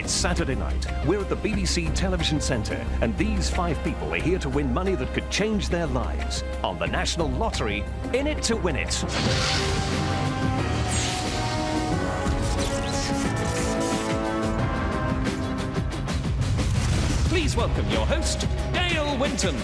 It's Saturday night. We're at the BBC Television Centre, and these 5 people are here to win money that could change their lives. On the National Lottery, in it to win it. Please welcome your host, Dale Winton.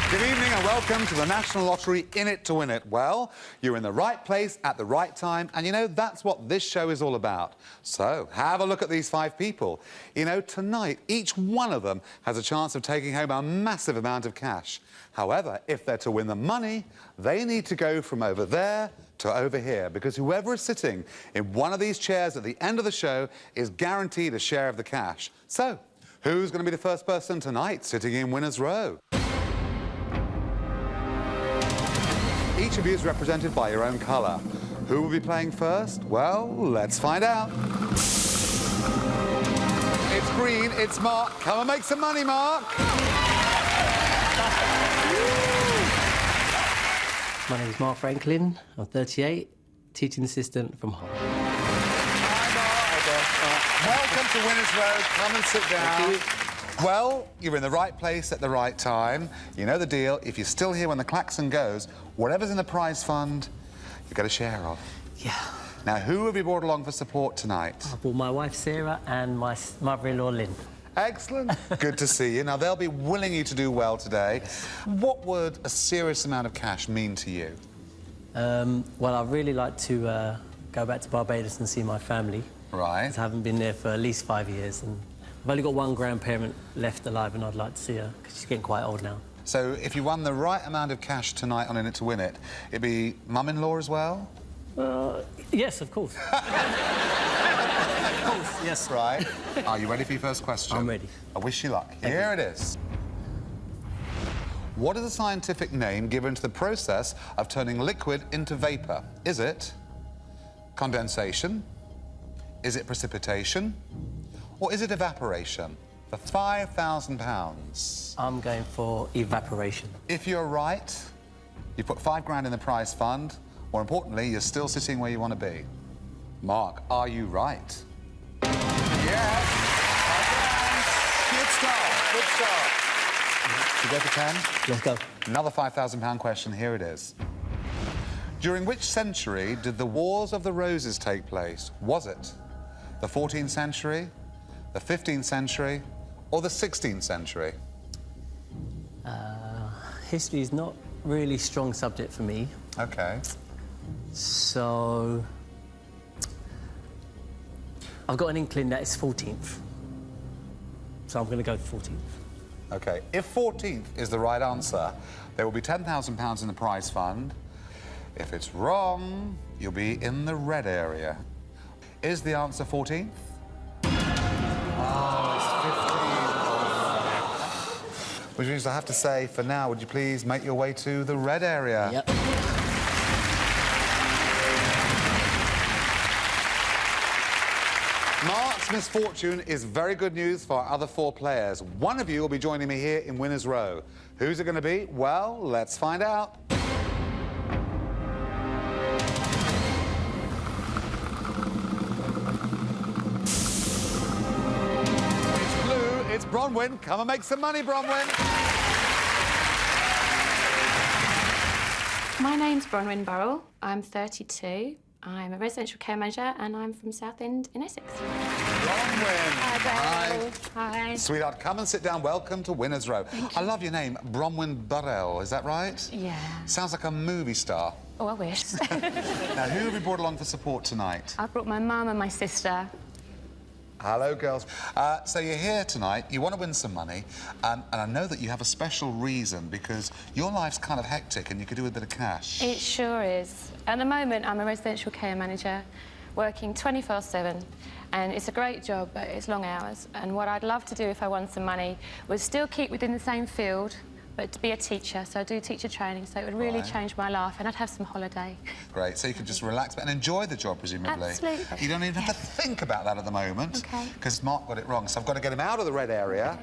Good evening and welcome to the National Lottery, in it to win it. Well, you're in the right place at the right time, and you know, that's what this show is all about. So, have a look at these 5 people. You know, tonight, each one of them has a chance of taking home a massive amount of cash. However, if they're to win the money, they need to go from over there to over here, because whoever is sitting in one of these chairs at the end of the show is guaranteed a share of the cash. So, who's going to be the first person tonight sitting in winner's row? Each of you is represented by your own colour. Who will be playing first? Well, let's find out. It's green, it's Mark. Come and make some money, Mark. My name is Mark Franklin. I'm 38, teaching assistant from Hull. Hi, Mark. Welcome to Winner's Row. Come and sit down. Thank you. Well, you're in the right place at the right time. You know the deal. If you're still here when the klaxon goes, whatever's in the prize fund, you've got a share of. Yeah. Now, who have you brought along for support tonight? I brought my wife Sarah and my mother-in-law Lynn. Excellent. Good to see you. Now, they'll be willing you to do well today. What would a serious amount of cash mean to you? Well, I'd really like to go back to Barbados and see my family. Right. I haven't been there for at least 5 years, and I've only got one grandparent left alive, and I'd like to see her, because she's getting quite old now. So if you won the right amount of cash tonight on In It to Win It, it'd be mum-in-law as well? Yes, of course. Of course, yes. Right. Are you ready for your first question? I'm ready. I wish you luck. Thank Here you. it is. What is the scientific name given to the process of turning liquid into vapour? Is it condensation? Is it precipitation? Or is it evaporation? For £5,000. I'm going for evaporation. If you're right, you put £5,000 in the prize fund. More importantly, you're still sitting where you want to be. Mark, are you right? Yes. Good start. Good start. You go for 10? Let's go. Another £5,000 question. Here it is. During which century did the Wars of the Roses take place? Was it the 14th century, the 15th century, or the 16th century? History is not really a strong subject for me. OK. So I've got an inkling that it's 14th. So I'm going to go 14th. OK. If 14th is the right answer, there will be £10,000 in the prize fund. If it's wrong, you'll be in the red area. Is the answer 14th? Oh, it's 15th. Which means I have to say, for now, would you please make your way to the red area? Yep. Mark's misfortune is very good news for our other 4 players. One of you will be joining me here in Winner's Row. Who's it going to be? Well, let's find out. It's Bronwyn. Come and make some money, Bronwyn. My name's Bronwyn Burrell. I'm 32. I'm a residential care manager and I'm from Southend in Essex. Bronwyn. Hi, Dale. Hi. Sweetheart, come and sit down. Welcome to Winner's Row. I love your name, Bronwyn Burrell. Is that right? Yeah. Sounds like a movie star. Oh, I wish. Now, who have we brought along for support tonight? I brought my mum and my sister. Hello, girls. So you're here tonight, you want to win some money, and I know that you have a special reason, because your life's kind of hectic and you could do with a bit of cash. It sure is. At the moment, I'm a residential care manager, working 24/7, and it's a great job, but it's long hours. And what I'd love to do if I won some money was still keep within the same field, but to be a teacher, so I do teacher training, so it would really change my life, and I'd have some holiday. Great, so you can just relax and enjoy the job, presumably. Absolutely. You don't even have to think about that at the moment. OK. Because Mark got it wrong, so I've got to get him out of the red area.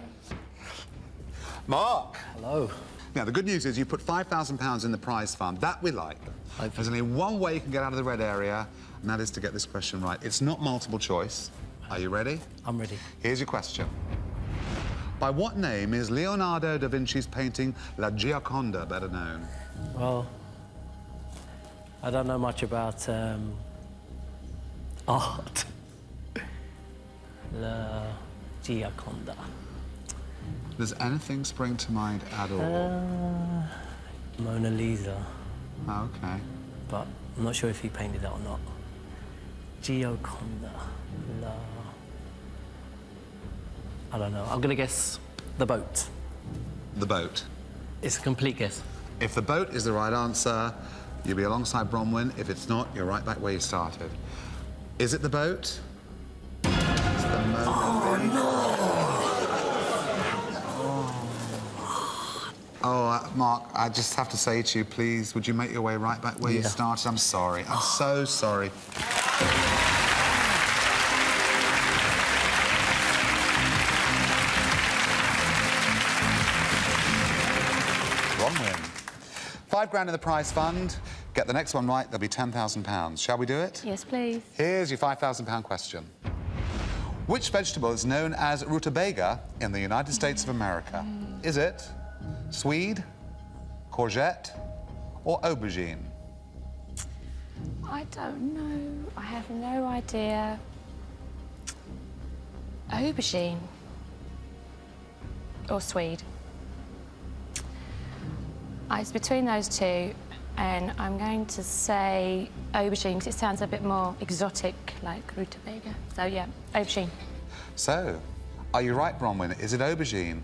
Mark. Hello. Now, the good news is you put £5,000 in the prize fund. That we like. There's only one way you can get out of the red area, and that is to get this question right. It's not multiple choice. Are you ready? I'm ready. Here's your question. By what name is Leonardo da Vinci's painting La Gioconda better known? Well, I don't know much about art. La Gioconda. Does anything spring to mind at all? Mona Lisa. Okay. But I'm not sure if he painted that or not. Gioconda. I don't know. I'm going to guess the boat. The boat. It's a complete guess. If the boat is the right answer, you'll be alongside Bronwyn. If it's not, you're right back where you started. Is it the boat? It's the Mona Lisa. Oh, Mark, I just have to say to you, please, would you make your way right back where you started? I'm sorry. I'm so sorry. Bronwyn. £5,000 in the prize fund. Get the next one right, there'll be £10,000. Shall we do it? Yes, please. Here's your £5,000 question. Which vegetable is known as rutabaga in the United States of America? Is it swede, courgette, or aubergine? I don't know. I have no idea. Aubergine. Or swede. It's between those two, and I'm going to say aubergine because it sounds a bit more exotic, like rutabaga. So, yeah, aubergine. So, are you right, Bronwyn? Is it aubergine?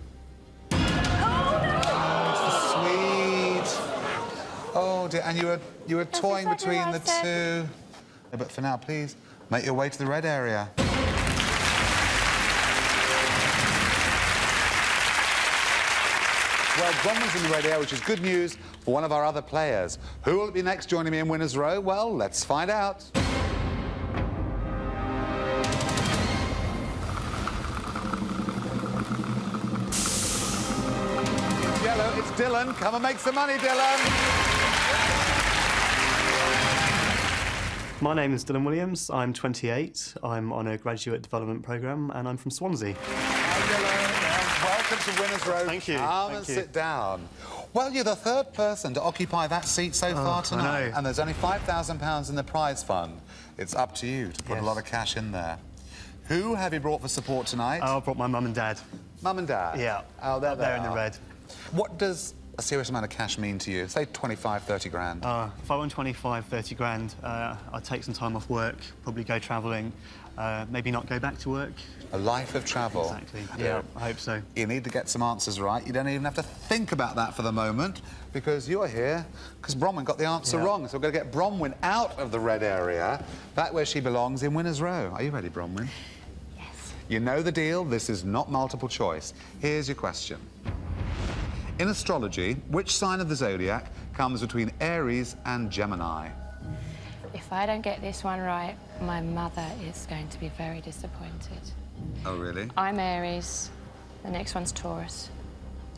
Oh dear, and you were toying exactly between what I the said. two. But for now, please, make your way to the red area. Well, Bronwyn's in the red area, which is good news for one of our other players. Who will be next joining me in Winners' Row? Well, let's find out. Yellow, it's Dylan. Come and make some money, Dylan. My name is Dylan Williams. I'm 28. I'm on a graduate development programme and I'm from Swansea. Hi, Dylan. Welcome to Winners' Row. Thank you. Come and sit down. Well, you're the third person to occupy that seat so far tonight. I know. And there's only £5,000 in the prize fund. It's up to you to put a lot of cash in there. Who have you brought for support tonight? I brought my mum and dad. Mum and Dad? Yeah. Oh, there they They're in the are. red. What does a serious amount of cash mean to you? Say 25, 30 grand. If I won 25, 30 grand, I'd take some time off work, probably go travelling, maybe not go back to work. A life of travel. Exactly. Yeah, I hope so. You need to get some answers right. You don't even have to think about that for the moment because you're here because Bronwyn got the answer wrong. So we're going to get Bronwyn out of the red area, back where she belongs in Winners' Row. Are you ready, Bronwyn? Yes. You know the deal. This is not multiple choice. Here's your question. In astrology, which sign of the zodiac comes between Aries and Gemini? If I don't get this one right, my mother is going to be very disappointed. Oh, really? I'm Aries, the next one's Taurus,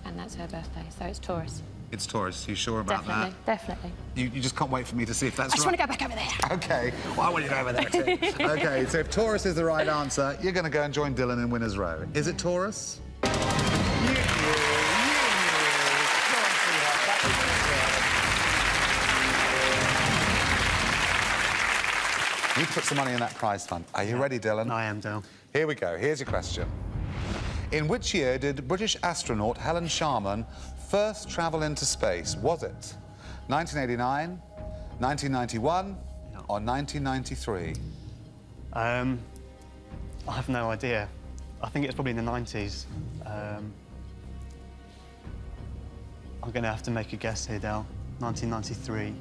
and that's her birthday, so it's Taurus. It's Taurus. You sure about Definitely, definitely. that? You just can't wait for me to see if that's I just right. want to go back over there. OK. Well, I want you to go over there, too. OK, so if Taurus is the right answer, you're going to go and join Dylan in Winners' Row. Is it Taurus? You knew. Go on, sweetheart. Back to Winners' Row. You put some money in that prize fund. Are you ready, Dylan? I am, Dale. Here we go. Here's your question. In which year did British astronaut Helen Sharman first travel into space? Was it 1989, 1991, or 1993? I have no idea. I think it's probably in the 90s. I'm going to have to make a guess here, Dale. 1993.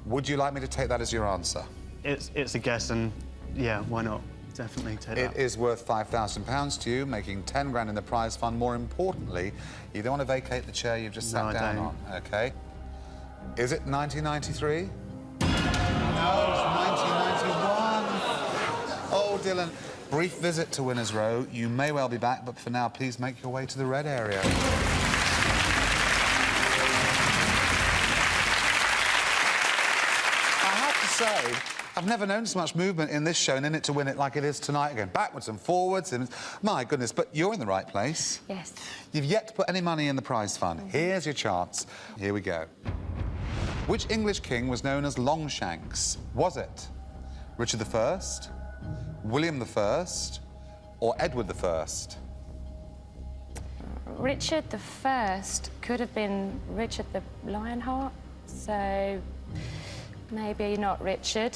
Would you like me to take that as your answer? It's a guess, and yeah, why not? Definitely take that. It is worth £5,000 to you, making 10 grand in the prize fund. More importantly, you don't want to vacate the chair you've just sat down on, OK? Is it 1993? No, it's 1991. Oh, Dylan. Brief visit to Winners' Row. You may well be back, but for now, please make your way to the red area. I've never known so much movement in this show and In It to Win It like it is tonight, going backwards and forwards. And my goodness, but you're in the right place. Yes. You've yet to put any money in the prize fund. Here's your chance. Here we go. Which English king was known as Longshanks? Was it Richard I, William I, or Edward I? Richard I could have been Richard the Lionheart, so maybe not Richard.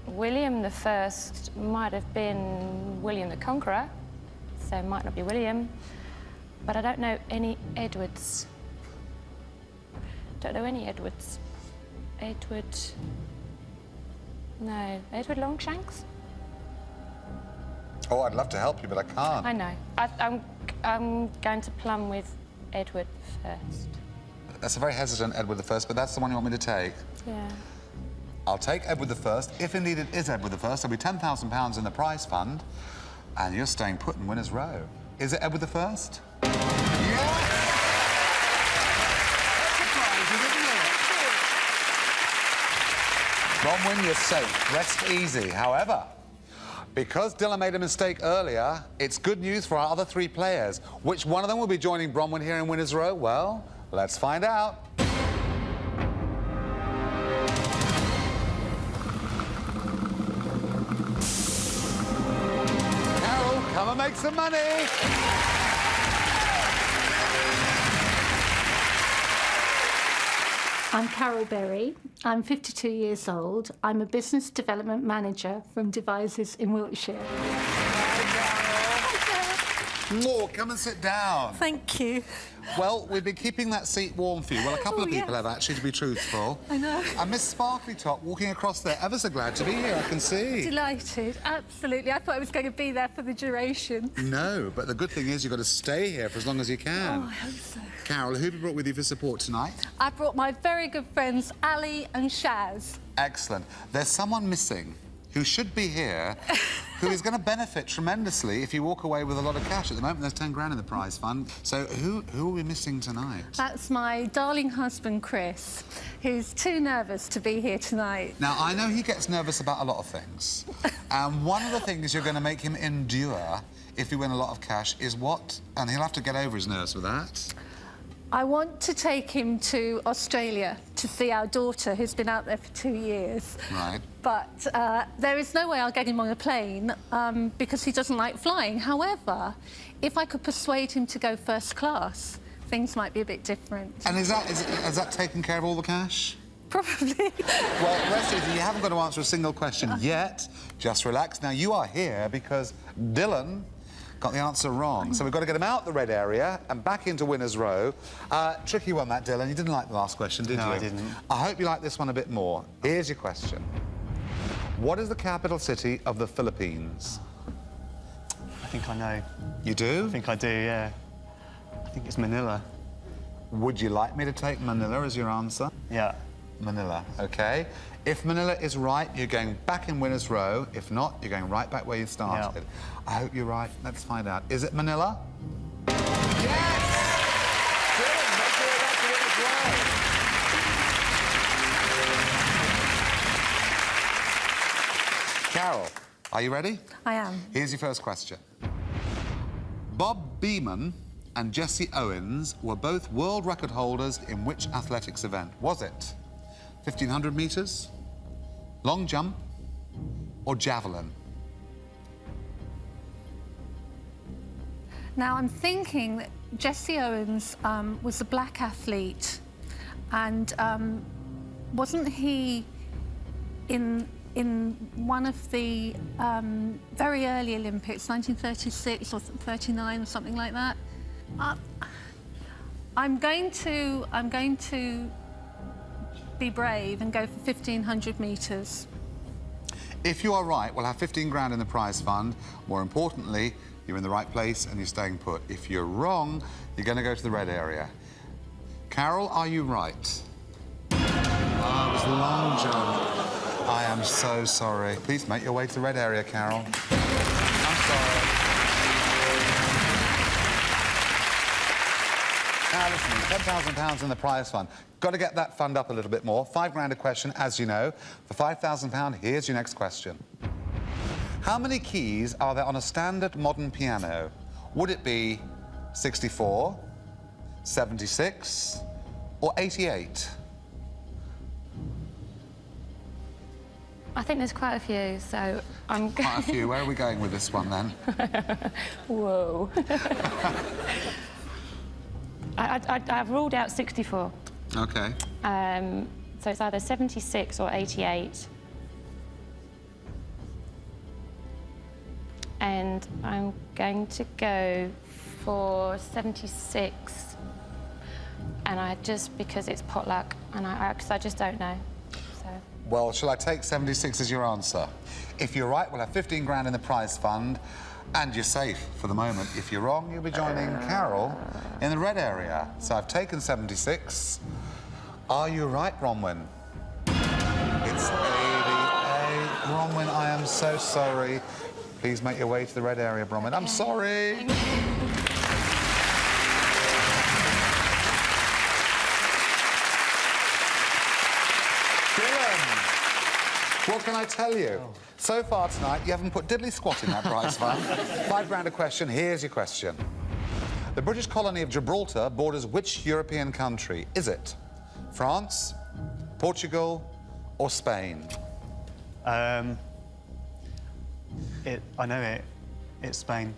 William I might have been William the Conqueror, so it might not be William. But I don't know any Edwards. Don't know any Edwards. Edward... No, Edward Longshanks? Oh, I'd love to help you, but I can't. I know. I'm going to plumb with Edward first. That's a very hesitant Edward I, but that's the one you want me to take. Yeah. I'll take Edward I. If indeed it is Edward I, there'll be £10,000 in the prize fund, and you're staying put in Winner's Row. Is it Edward I? Yes! That's surprising, isn't it? Bronwyn, you're safe. Rest easy. However, because Dylan made a mistake earlier, it's good news for our other 3 players. Which one of them will be joining Bronwyn here in Winner's Row? Well, let's find out. Carol, come and make some money. I'm Carol Berry. I'm 52 years old. I'm a business development manager from Devizes in Wiltshire. More, come and sit down. Thank you. Well, we've been keeping that seat warm for you. Well, a couple of people have, actually, to be truthful. I know. And Miss Sparkly Top walking across there, ever so glad to be here, I can see. Delighted, absolutely. I thought I was going to be there for the duration. No, but the good thing is you've got to stay here for as long as you can. Oh, I hope so. Carol, who have you brought with you for support tonight? I brought my very good friends Ali and Shaz. Excellent. There's someone missing who should be here, who is going to benefit tremendously if you walk away with a lot of cash. At the moment, there's 10 grand in the prize fund. So who are we missing tonight? That's my darling husband, Chris, who's too nervous to be here tonight. Now, I know he gets nervous about a lot of things. And one of the things you're going to make him endure if you win a lot of cash is what? And he'll have to get over his nerves with that. I want to take him to Australia to see our daughter, who's been out there for 2 years. Right. But there is no way I'll get him on a plane because he doesn't like flying. However, if I could persuade him to go first class, things might be a bit different. And is that taking care of all the cash? Probably. Well, rest easy, you haven't got to answer a single question yet. Just relax. Now, you are here because Dylan got the answer wrong. So we've got to get him out the red area and back into Winner's Row. Tricky one, that, Dylan. You didn't like the last question, did you? No, I didn't. I hope you like this one a bit more. Here's your question. What is the capital city of the Philippines? I think I know. You do? I think I do, yeah. I think it's Manila. Would you like me to take Manila as your answer? Yeah. Manila, OK. If Manila is right, you're going back in Winner's Row. If not, you're going right back where you started. Yeah. I hope you're right. Let's find out. Is it Manila? Yes! Good. Make your way back to Winner's Row. Carol, are you ready? I am. Here's your first question. Bob Beamon and Jesse Owens were both world record holders in which athletics event? Was it 1,500 metres, long jump, or javelin? Now, I'm thinking that Jesse Owens was a black athlete, and wasn't he in one of the very early Olympics, 1936 or 39 or something like that? I'm going to be brave and go for 1,500 metres. If you are right, we'll have 15 grand in the prize fund. More importantly, you're in the right place and you're staying put. If you're wrong, you're going to go to the red area. Carol, are you right? Oh, it was the long jump. I am so sorry. Please make your way to the red area, Carol. I'm sorry. Now, listen, £10,000 in the prize fund. Got to get that fund up a little bit more. £5 a question, as you know. For £5,000, here's your next question. How many keys are there on a standard modern piano? Would it be 64, 76, or 88? I think there's quite a few, so I'm... Quite a few. Where are we going with this one, then? Whoa. I've ruled out 64. OK. So it's either 76 or 88. And I'm going to go for 76. And because it's potluck, and because I just don't know. So. Well, shall I take 76 as your answer? If you're right, we'll have 15 grand in the prize fund, and you're safe for the moment. If you're wrong, you'll be joining Carol in the red area. So I've taken 76. Are you right, Bronwyn? It's 88. Bronwyn, I am so sorry. Please make your way to the red area, Bronwyn. I'm sorry. What can I tell you? So far tonight, you haven't put diddly squat in that prize fund. £5 grand a question. Here's your question. The British colony of Gibraltar borders which European country? Is it France, Portugal, or Spain? I know it. It's Spain.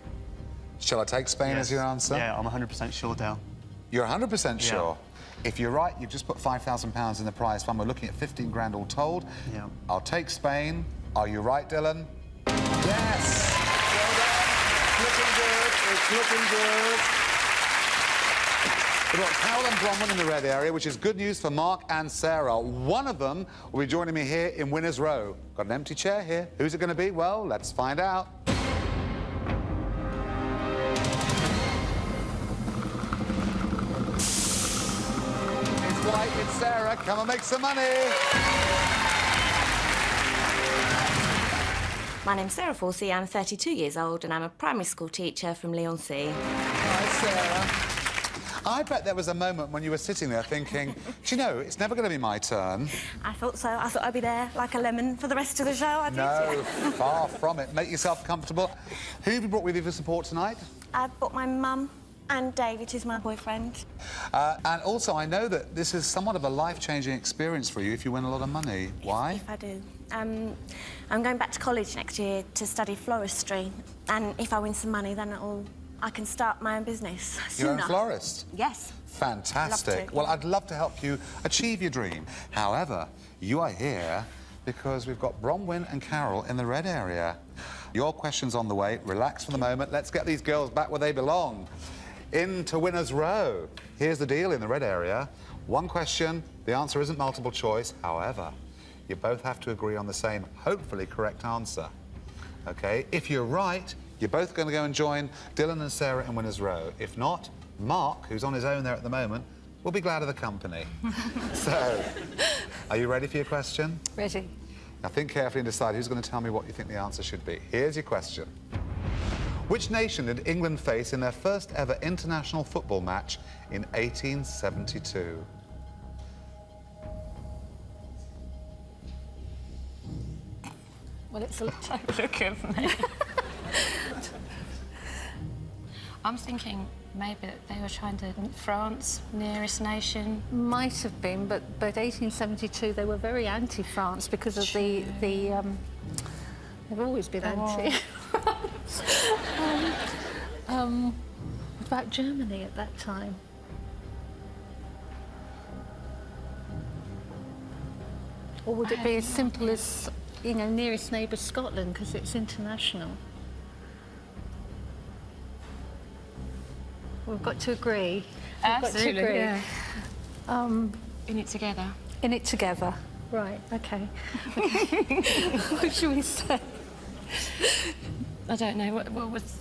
Shall I take Spain as your answer? Yeah, I'm 100% sure, Dale. You're 100% sure? Yeah. If you're right, you've just put £5,000 in the prize fund. We're looking at 15 grand all told. Yeah. I'll take Spain. Are you right, Dylan? Yes! Well done. It's looking good. We've got Carol and Bronwyn in the red area, which is good news for Mark and Sarah. One of them will be joining me here in Winner's Row. Got an empty chair here. Who's it going to be? Well, let's find out. White, it's Sarah. Come and make some money. My name's Sarah Forsey. I'm 32 years old and I'm a primary school teacher from Leigh-on-Sea. Hi, Sarah. I bet there was a moment when you were sitting there thinking, do you know, it's never going to be my turn. I thought so. I thought I'd be there like a lemon for the rest of the show. I did. No, far from it. Make yourself comfortable. Who have you brought with you for support tonight? I've brought my mum and David, who's my boyfriend. And also, I know that this is somewhat of a life-changing experience for you if you win a lot of money. Why? If I do. I'm going back to college next year to study floristry. And if I win some money, then I can start my own business sooner. You're a florist? Yes. Fantastic. Love to. Well, I'd love to help you achieve your dream. However, you are here because we've got Bronwyn and Carol in the red area. Your question's on the way. Relax for the moment. Let's get these girls back where they belong. Into Winner's Row. Here's the deal in the red area. One question, the answer isn't multiple choice. However, you both have to agree on the same, hopefully correct answer. OK? If you're right, you're both going to go and join Dylan and Sarah in Winner's Row. If not, Mark, who's on his own there at the moment, will be glad of the company. So, are you ready for your question? Ready. Now think carefully and decide who's going to tell me what you think the answer should be. Here's your question. Which nation did England face in their first ever international football match in 1872? Well, it's a Look at me. I'm thinking maybe that they were trying to... France, nearest nation. might have been, but 1872 they were very anti-France because of the they've always been anti. What about Germany at that time? Or would it be as simple as, you know, nearest neighbour Scotland because it's international? We've got to agree. Absolutely, We've got to agree. yeah. In it together. In it together. Right, OK. What should we say? I don't know. What was...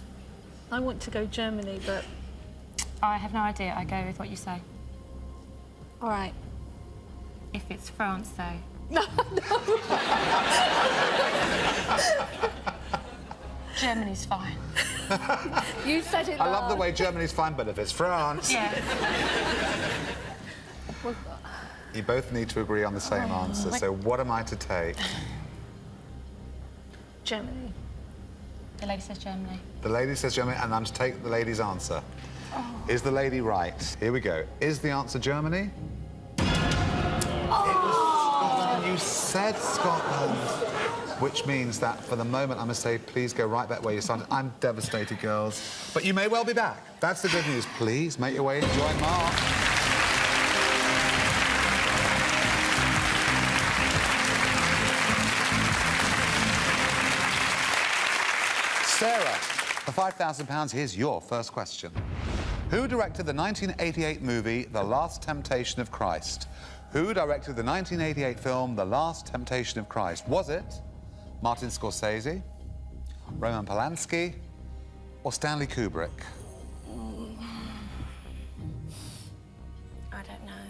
I want to go Germany, but... I have no idea. I go with what you say. All right. If it's France, though. Germany's fine. You said it I love the last. way Germany's fine, but if it's France... Yeah. You both need to agree on the same answer, so what am I to take? Germany. The lady says Germany. The lady says Germany, and I'm to take the lady's answer. Is the lady right? Here we go. Is the answer Germany? It was Scotland. You said Scotland. Which means that for the moment, I must say, please go right back where you started. I'm devastated, girls. But you may well be back. That's the good news. Please make your way and join Mark. Sarah, for £5,000, here's your first question. Who directed the 1988 movie The Last Temptation of Christ? Who directed the 1988 film The Last Temptation of Christ? Was it Martin Scorsese, Roman Polanski, or Stanley Kubrick? I don't know.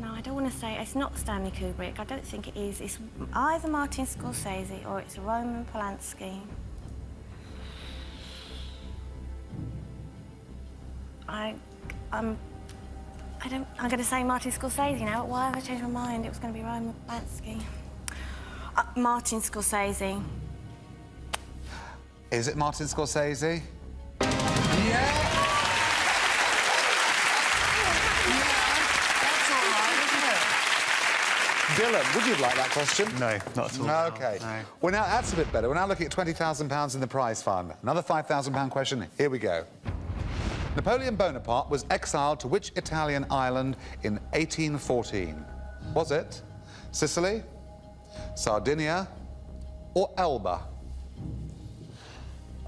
No, I don't want to say it's not Stanley Kubrick. I don't think it is. It's either Martin Scorsese or it's Roman Polanski. I'm going to say Martin Scorsese now. Why have I changed my mind? It was going to be Roman Polanski. Martin Scorsese. Is it Martin Scorsese? Yeah! That's all right, isn't it? Dylan, would you like that question? No, not at all. No, OK. No. Well, now, that's a bit better. We're now looking at £20,000 in the prize fund. Another £5,000 question. Here we go. Napoleon Bonaparte was exiled to which Italian island in 1814? Was it Sicily, Sardinia, or Elba?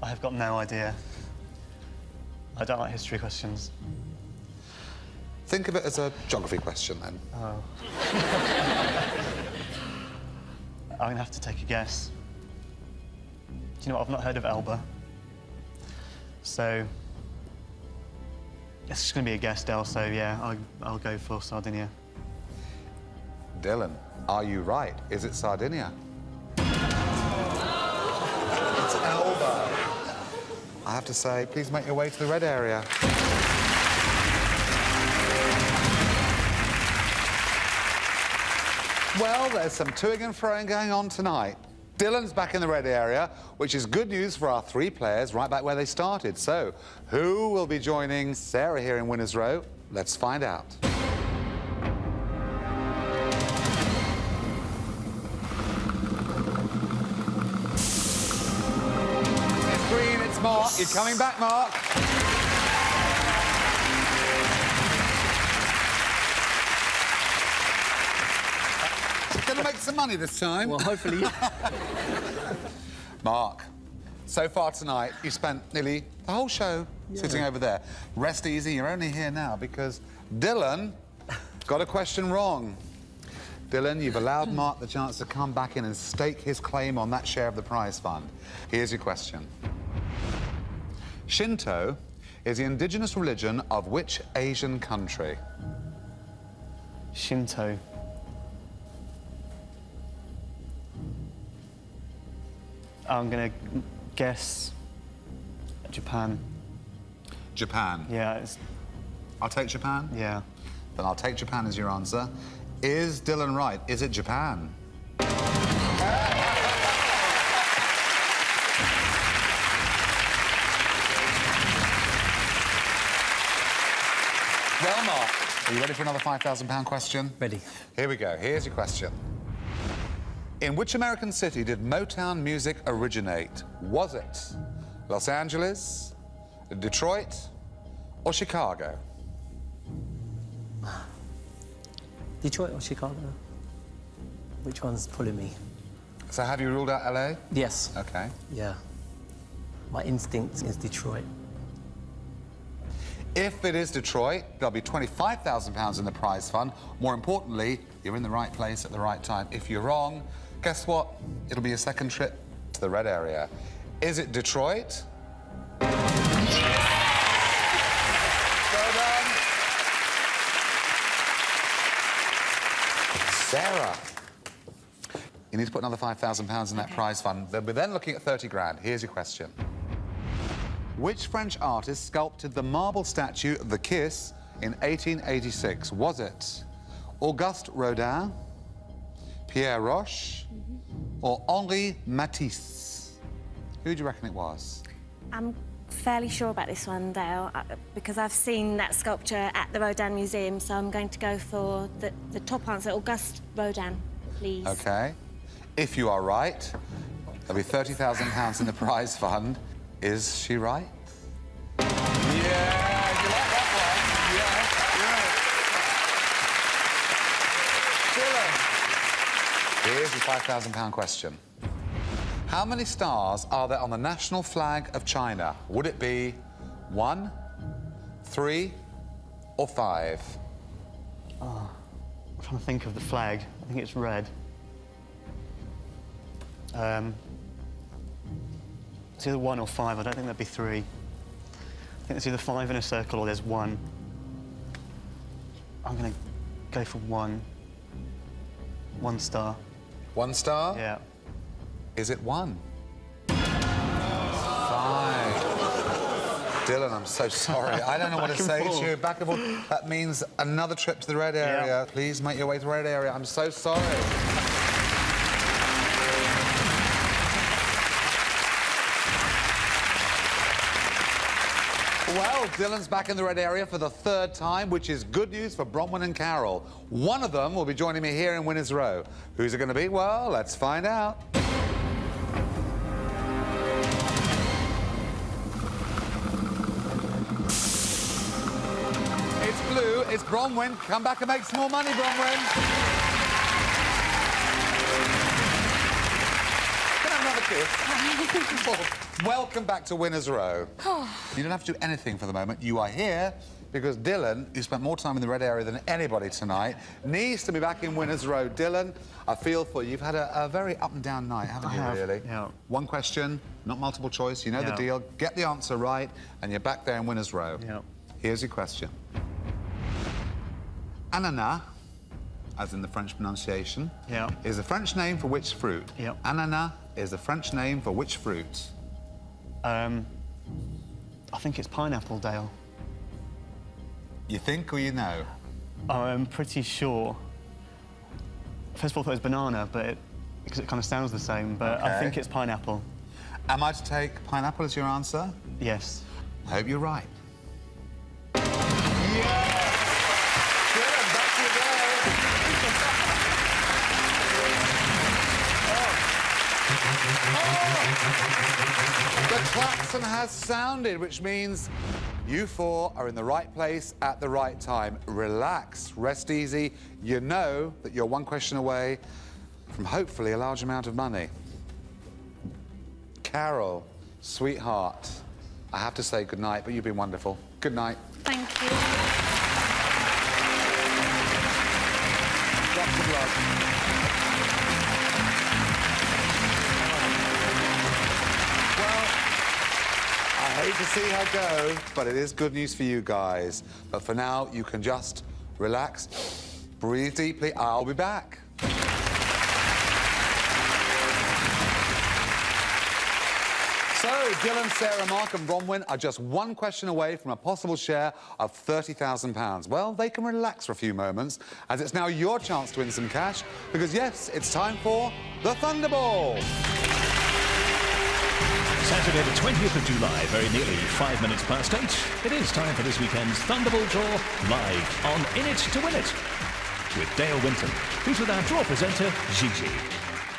I have got no idea. I don't like history questions. Think of it as a geography question, then. Oh. I'm going to have to take a guess. Do you know what? I've not heard of Elba. So... it's just going to be a guess, Dale, so yeah, I'll go for Sardinia. Dylan, are you right? Is it Sardinia? It's Elba. I have to say, please make your way to the red area. Well, there's some toing and froing going on tonight. Dylan's back in the red area, which is good news for our three players right back where they started. So, who will be joining Sarah here in Winners Row? Let's find out. It's green, it's Mark. You're coming back, Mark. Gonna make some money this time. Well, hopefully. Mark, so far tonight, you spent nearly the whole show sitting over there. Rest easy, you're only here now because Dylan got a question wrong. Dylan, you've allowed Mark the chance to come back in and stake his claim on that share of the prize fund. Here's your question. Shinto is the indigenous religion of which Asian country? Shinto. I'm going to guess Japan. Japan. Yeah, I'll take Japan? yeah. Then I'll take Japan as your answer. Is Dylan right? Is it Japan? Well, Mark, are you ready for another £5,000 question? Ready. Here we go. Here's your question. In which American city did Motown music originate? Was it Los Angeles, Detroit, or Chicago? Detroit or Chicago? Which one's pulling me? So have you ruled out LA? Yes. Okay. Yeah. My instinct is Detroit. If it is Detroit, there'll be £25,000 in the prize fund. More importantly, you're in the right place at the right time. If you're wrong, guess what? It'll be a second trip to the red area. Is it Detroit? Well done. Sarah. You need to put another £5,000 in that prize fund. We're then looking at 30 grand. Here's your question. Which French artist sculpted the marble statue of the Kiss in 1886? Was it Auguste Rodin, Pierre Roche, or Henri Matisse? Who do you reckon it was? I'm fairly sure about this one, Dale, because I've seen that sculpture at the Rodin Museum, so I'm going to go for the top answer, Auguste Rodin, please. OK. If you are right, there'll be £30,000 in the prize fund. Is she right? Yeah, you like that one? Yeah. Dylan. Here's your £5,000 question. How many stars are there on the national flag of China? Would it be 1, 3, or 5? Oh, I'm trying to think of the flag. I think it's red. It's either 1 or 5. I don't think that'd be 3. I think there's either 5 in a circle or there's 1. I'm going to go for 1. 1 star. 1 star? Yeah. Is it 1? 5. Dylan, I'm so sorry. I don't know what to say to you. Back and forth. That means another trip to the red area. Yeah. Please make your way to the red area. I'm so sorry. Well, Dylan's back in the red area for the 3rd time, which is good news for Bronwyn and Carol. One of them will be joining me here in Winners Row. Who's it going to be? Well, let's find out. It's blue. It's Bronwyn. Come back and make some more money, Bronwyn. Can I have another kiss? Welcome back to Winners Row. You don't have to do anything for the moment. You are here because Dylan, who spent more time in the red area than anybody tonight, needs to be back in Winners Row. Dylan, I feel for you. You've had a very up and down night, haven't you, really? Yeah. One question, not multiple choice. You know the deal. Get the answer right, and you're back there in Winners Row. Yeah. Here's your question. Ananas, as in the French pronunciation, is a French name for which fruit? Yeah. Ananas is a French name for which fruit? I think it's pineapple, Dale. You think or you know? I'm pretty sure. First of all, I thought it was banana, but because it kind of sounds the same, but I think it's pineapple. Am I to take pineapple as your answer? Yes. I hope you're right. Yes! Dylan, back you go. The klaxon has sounded, which means you 4 are in the right place at the right time. Relax, rest easy. You know that you're 1 question away from hopefully a large amount of money. Carol, sweetheart, I have to say good night, but you've been wonderful. Good night. Thank you. Lots of love. I hate to see her go, but it is good news for you guys. But for now, you can just relax, breathe deeply. I'll be back. So, Dylan, Sarah, Mark and Bronwyn are just 1 question away from a possible share of £30,000. Well, they can relax for a few moments, as it's now your chance to win some cash, because, yes, it's time for the Thunderball. Saturday the 20th of July, very nearly 5 minutes past 8. It is time for this weekend's Thunderball draw, live on In It to Win It, with Dale Winton, who's with our draw presenter, Gigi.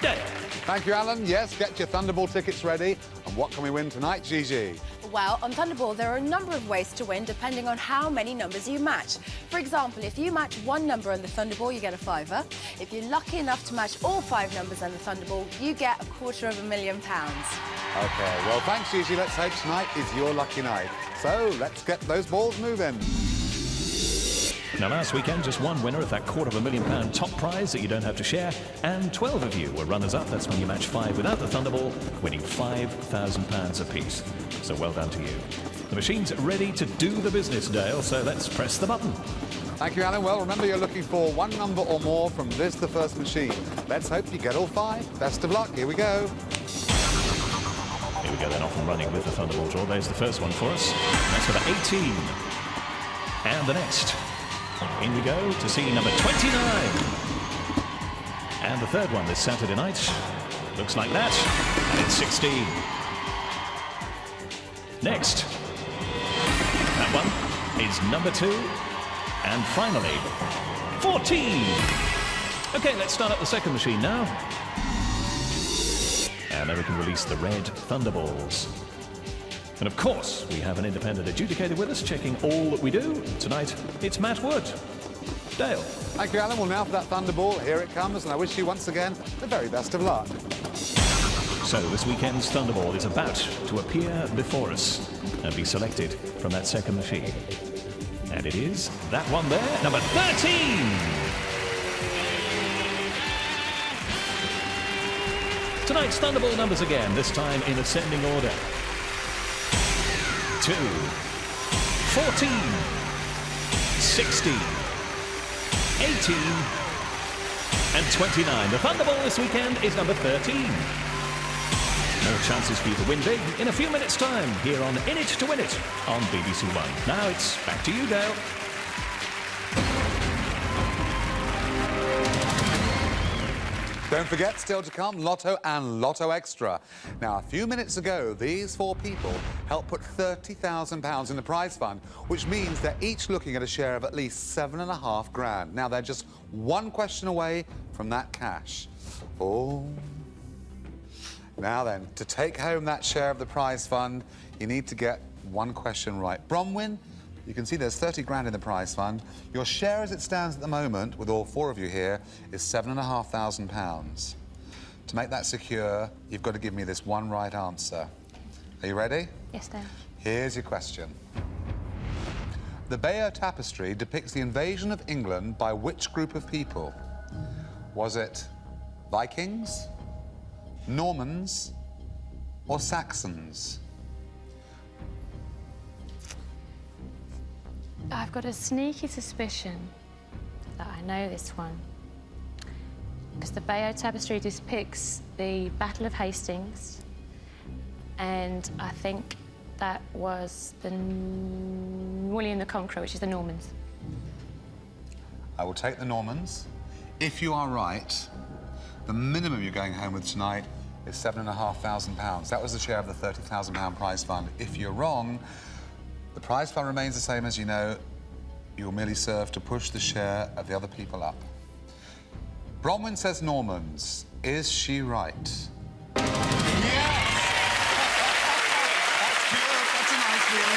Dale. Thank you, Alan. Yes, get your Thunderball tickets ready. And what can we win tonight, Gigi? Well, on Thunderball, there are a number of ways to win depending on how many numbers you match. For example, if you match 1 number on the Thunderball, you get a £5. If you're lucky enough to match all 5 numbers on the Thunderball, you get £250,000. OK, well, thanks, Gigi. Let's hope tonight is your lucky night. So, let's get those balls moving. Now, last weekend, just 1 winner of that £250,000 top prize that you don't have to share, and 12 of you were runners-up. That's when you match 5 without the Thunderball, winning £5,000 apiece. So well done to you. The machine's ready to do the business, Dale, so let's press the button. Thank you, Alan. Well, remember, you're looking for one number or more from this, the first machine. Let's hope you get all 5. Best of luck. Here we go. Here we go then, off and running with the Thunderball draw. There's the first one for us. That's number 18. And the next. In we go to see number 29. And the third one this Saturday night. Looks like that. And it's 16. Next. That one is number 2. And finally, 14. Okay, let's start up the second machine now. And then we can release the red Thunderballs. And of course, we have an independent adjudicator with us, checking all that we do. Tonight, it's Matt Wood. Dale. Thank you, Alan. Well, now for that Thunderball. Here it comes, and I wish you once again the very best of luck. So this weekend's Thunderball is about to appear before us and be selected from that second machine. And it is that one there, number 13! Tonight's Thunderball numbers again, this time in ascending order. 2, 14, 16, 18, and 29. The Thunderball this weekend is number 13. More chances for you to win big in a few minutes' time here on In It to Win It on BBC One. Now it's back to you, Dale. Don't forget, still to come, Lotto and Lotto Extra. Now, a few minutes ago, these 4 people helped put £30,000 in the prize fund, which means they're each looking at a share of at least $7.5 grand. Now, they're just one question away from that cash. Oh. Now then, to take home that share of the prize fund, you need to get one question right. Bronwyn, you can see there's 30 grand in the prize fund. Your share as it stands at the moment, with all 4 of you here, is £7,500. To make that secure, you've got to give me this one right answer. Are you ready? Yes, Dale. Here's your question. The Bayeux Tapestry depicts the invasion of England by which group of people? Was it Vikings, Normans, or Saxons? I've got a sneaky suspicion that I know this one. Because the Bayeux Tapestry depicts the Battle of Hastings, and I think that was the William the Conqueror, which is the Normans. I will take the Normans. If you are right, the minimum you're going home with tonight is £7,500. That was the share of the £30,000 prize fund. If you're wrong, the prize fund remains the same as you know. You will merely serve to push the share of the other people up. Bronwyn says Normans. Is she right? Yes! That's good. That's a nice feeling.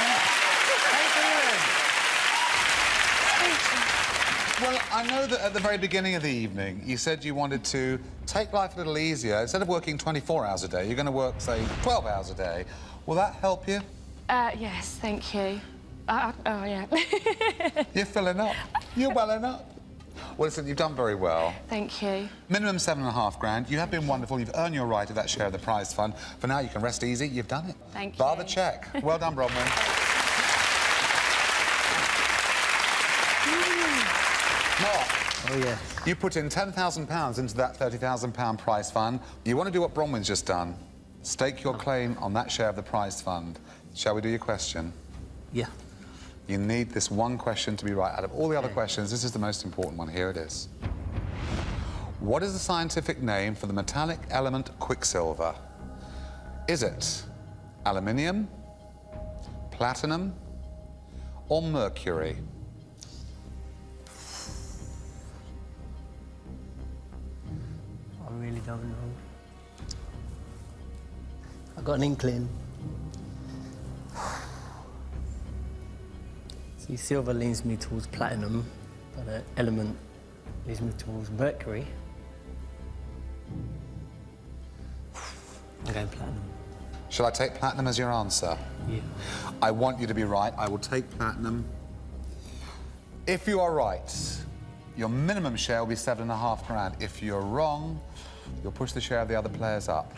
Well, I know that at the very beginning of the evening, you said you wanted to take life a little easier. Instead of working 24 hours a day, you're going to work, say, 12 hours a day. Will that help you? Yes, thank you. Oh, yeah. You're filling up. You're welling up. Well, listen, you've done very well. Thank you. Minimum £7.5 grand. You have been wonderful. You've earned your right to that share of the prize fund. For now, you can rest easy. You've done it. Thank you. Bar the cheque. Well done, Bronwyn. Mark. Oh, yeah. You put in £10,000 into that £30,000 prize fund. You want to do what Bronwyn's just done. Stake your claim on that share of the prize fund. Shall we do your question? Yeah. You need this one question to be right. Out of all the other questions, this is the most important one. Here it is. What is the scientific name for the metallic element quicksilver? Is it aluminium, platinum, or mercury? I really don't know. I got an inkling. See, silver leans me towards platinum, but the element leads me towards mercury. I'm going platinum. Shall I take platinum as your answer? Yeah. I want you to be right. I will take platinum. If you are right, your minimum share will be £7.5 grand. If you're wrong, you'll push the share of the other players up.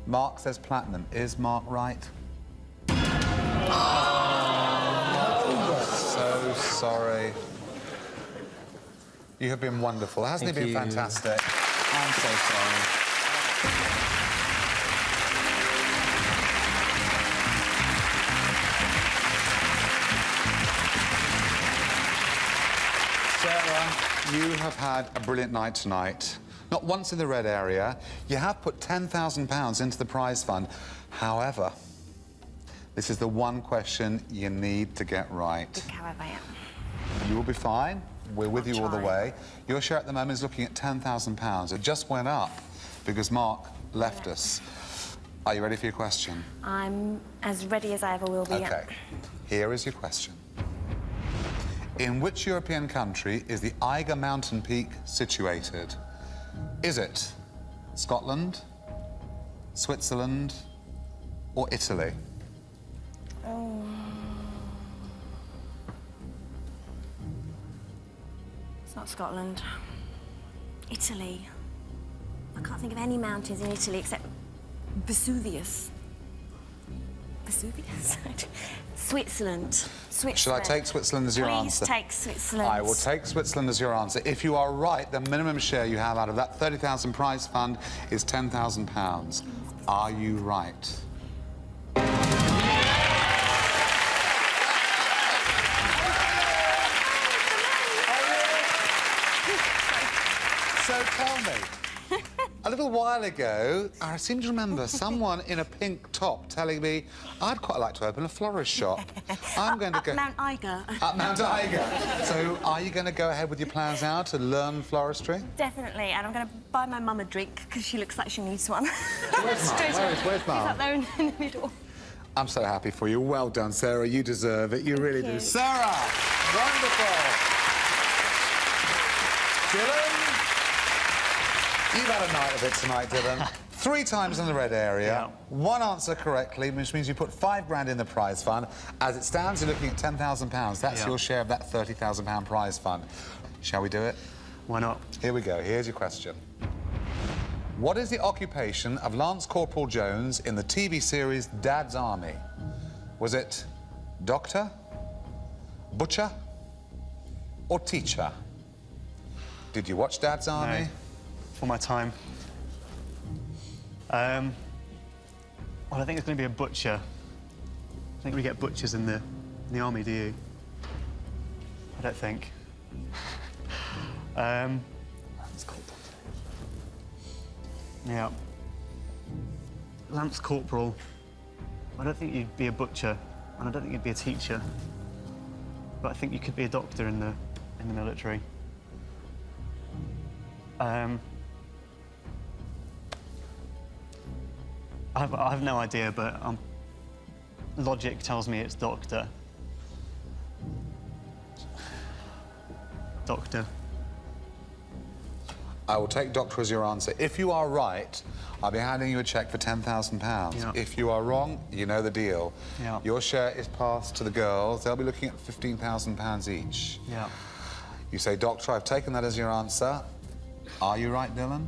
Mark says platinum. Is Mark right? So sorry. You have been wonderful. Hasn't Thank he been you. fantastic? I'm so sorry. Sarah, you have had a brilliant night tonight. Not once in the red area. You have put £10,000 into the prize fund. However, this is the one question you need to get right. However, yeah. You will be fine. We're with I'll you all the try. way. Your share at the moment is looking at £10,000. It just went up because Mark left us. Are you ready for your question? I'm as ready as I ever will be. Okay. Yeah. Here is your question. In which European country is the Eiger mountain peak situated? Is it Scotland, Switzerland, or Italy? It's not Scotland. Italy. I can't think of any mountains in Italy except Vesuvius. Vesuvius? Switzerland. Shall I take Switzerland as your answer? Please take Switzerland. I will take Switzerland as your answer. If you are right, the minimum share you have out of that 30,000 prize fund is £10,000. Are you right? So tell me, a little while ago, I seem to remember someone in a pink top telling me, I'd quite like to open a florist shop. I'm going to go... Mount Eiger. At Mount Eiger. So are you going to go ahead with your plans now to learn floristry? Definitely, and I'm going to buy my mum a drink because she looks like she needs one. Where's Mum? Where's She's Mum? up there in the middle. I'm so happy for you. Well done, Sarah. You deserve it. You really do. you. Sarah! Wonderful! Dylan? You've had a night of it tonight, Dylan. 3 times in the red area. Yeah. 1 answer correctly, which means you put £5,000 in the prize fund. As it stands, you're looking at £10,000. That's Yeah. your share of that £30,000 prize fund. Shall we do it? Why not? Here we go. Here's your question. What is the occupation of Lance Corporal Jones in the TV series Dad's Army? Was it doctor, butcher, or teacher? Did you watch Dad's Army? No. For my time. Well, I think it's going to be a butcher. I think we get butchers in the army, do you? I don't think. It's called doctor. Yeah. Lance Corporal. I don't think you'd be a butcher, and I don't think you'd be a teacher. But I think you could be a doctor in the military. I have no idea, but logic tells me it's doctor. Doctor. I will take doctor as your answer. If you are right, I'll be handing you a cheque for £10,000. Yeah. If you are wrong, you know the deal. Yeah. Your share is passed to the girls. They'll be looking at £15,000 each. Yeah. You say, doctor, I've taken that as your answer. Are you right, Dylan?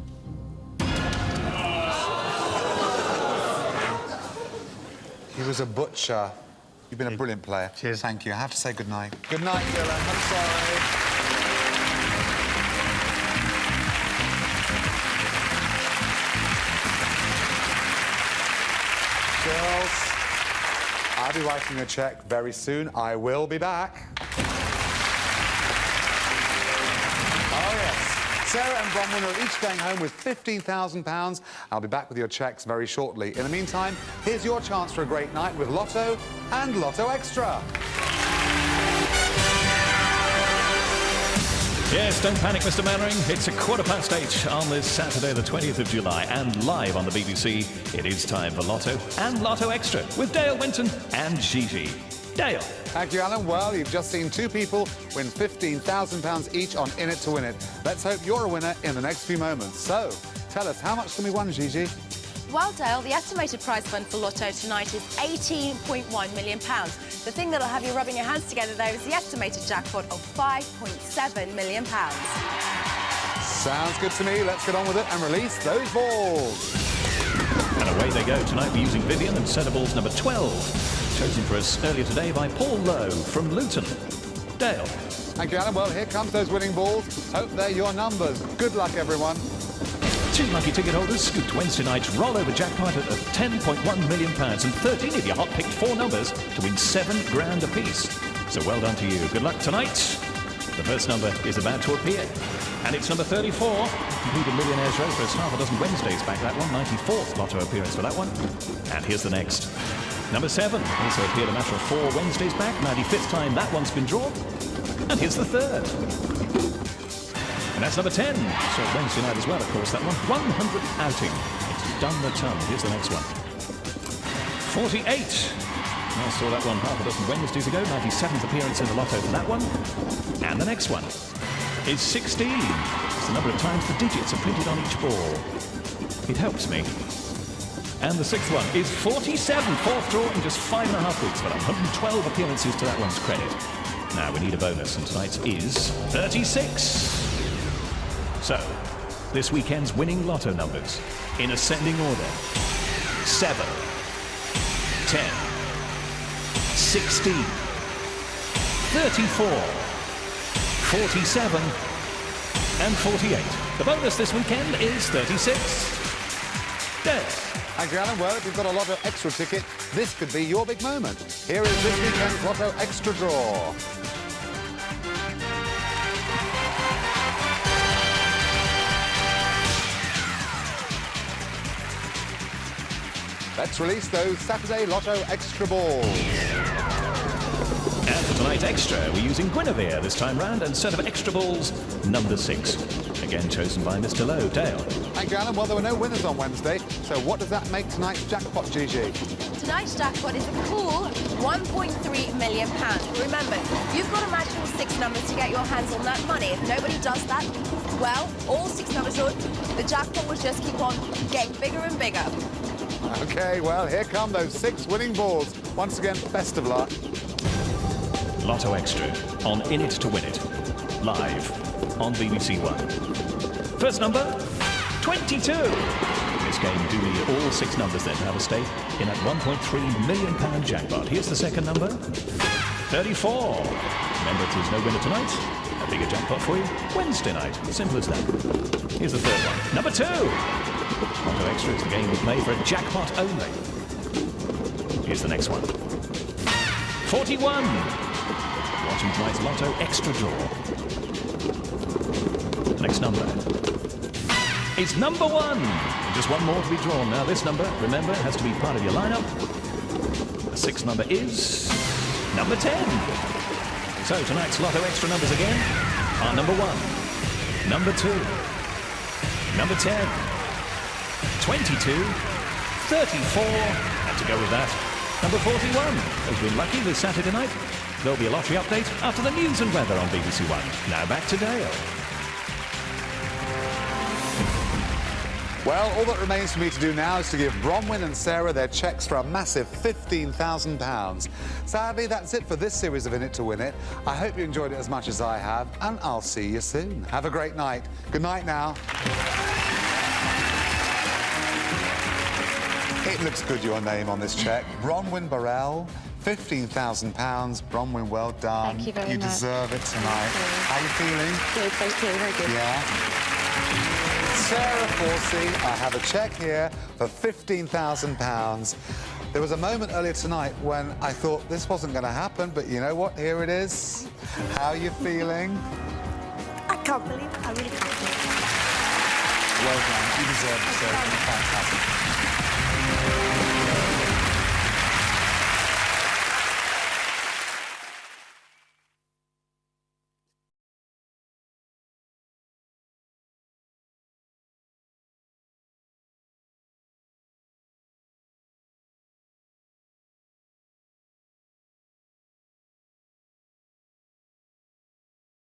He was a butcher. You've been a brilliant player. Cheers. Thank you. I have to say good night. Good night, Dylan. I'm sorry. Girls, I'll be writing a cheque very soon. I will be back. Oh, yes. Sarah and Bronwyn are each going home with £15,000. I'll be back with your cheques very shortly. In the meantime, here's your chance for a great night with Lotto and Lotto Extra. Yes, don't panic, Mr. Mannering. It's 8:15 on this Saturday, the 20th of July, and live on the BBC, it is time for Lotto and Lotto Extra with Dale Winton and Gigi. Dale. Thank you, Alan. Well, you've just seen 2 people win £15,000 each on In It to Win It. Let's hope you're a winner in the next few moments. So, tell us, how much can we win, Gigi? Well, Dale, the estimated prize fund for Lotto tonight is £18.1 million. The thing that'll have you rubbing your hands together, though, is the estimated jackpot of £5.7 million. Sounds good to me. Let's get on with it and release those balls. And away they go. Tonight we're using Vivian and set of balls number 12. Chosen for us earlier today by Paul Lowe from Luton. Dale. Thank you, Alan. Well, here comes those winning balls. Hope they're your numbers. Good luck, everyone. 2 lucky ticket holders scooped Wednesday night's rollover jackpot of £10.1 million, and 13 of you hot-picked 4 numbers to win £7 grand apiece. So well done to you. Good luck tonight. The first number is about to appear, and it's number 34. Completed Millionaire's Row for its half a dozen Wednesdays back, that one. 94th lotto appearance for that one. And here's the next. Number 7 also appeared a matter of 4 Wednesdays back. 95th time that one's been drawn. And here's the third. And that's number 10. So Wednesday night as well, of course, that one. 100th outing. It's done the ton. Here's the next one. 48. I saw that one half a dozen Wednesdays ago. 97th appearance in the lotto for that one. And the next one is 16. It's the number of times the digits are printed on each ball. It helps me. And the 6th one is 47. 4th draw in just 5.5 weeks for that. 112 appearances to that one's credit. Now we need a bonus, and tonight's is 36. So, this weekend's winning lotto numbers, in ascending order: 7, 10, 16, 34, 47, and 48. The bonus this weekend is 36. Dale. Thank you, Alan. Well, if you've got a Lotto Extra ticket, this could be your big moment. Here is this weekend's Lotto Extra draw. Let's release those Saturday Lotto Extra balls. And for tonight's extra, we're using Guinevere this time round, and set of extra balls, number 6. Again chosen by Mr. Lowe. Dale. Thank you, Alan. Well, there were no winners on Wednesday, so what does that make tonight's jackpot, Gigi? Tonight's jackpot is a cool £1.3 million. Remember, you've got to match all 6 numbers to get your hands on that money. If nobody does that, well, all 6 numbers should, the jackpot will just keep on getting bigger and bigger. OK, well, here come those 6 winning balls. Once again, best of luck. Lotto Extra on In It to Win It, live on BBC One. First number, 22. In this game, you do need all 6 numbers then to have a stake in that £1.3 million jackpot. Here's the second number, 34. Remember, there's no winner tonight. A bigger jackpot for you Wednesday night. Simple as that. Here's the third one, number 2. Lotto Extra is the game we play for a jackpot only. Here's the next one, 41. Watching tonight's Lotto Extra draw. The next number is number 1. Just one more to be drawn. Now this number, remember, has to be part of your lineup. The 6th number is number 10. So tonight's Lotto Extra numbers again are number 1, number 2, number 10, 22, 34, and to go with that, number 41 has been lucky this Saturday night. There'll be a lottery update after the news and weather on BBC One. Now back to Dale. Well, all that remains for me to do now is to give Bronwyn and Sarah their cheques for a massive £15,000. Sadly, that's it for this series of In It to Win It. I hope you enjoyed it as much as I have, and I'll see you soon. Have a great night. Good night now. It looks good, your name on this cheque. Bronwyn Burrell, £15,000. Bronwyn, well done. Thank you very much. You deserve it tonight. How are you feeling? Good, thank you, very good. Yeah. Sarah Forsey, I have a cheque here for £15,000. There was a moment earlier tonight when I thought this wasn't going to happen, but you know what? Here it is. How are you feeling? I can't believe it. I really can't believe it. Well done. You deserve it, Sarah. Fantastic.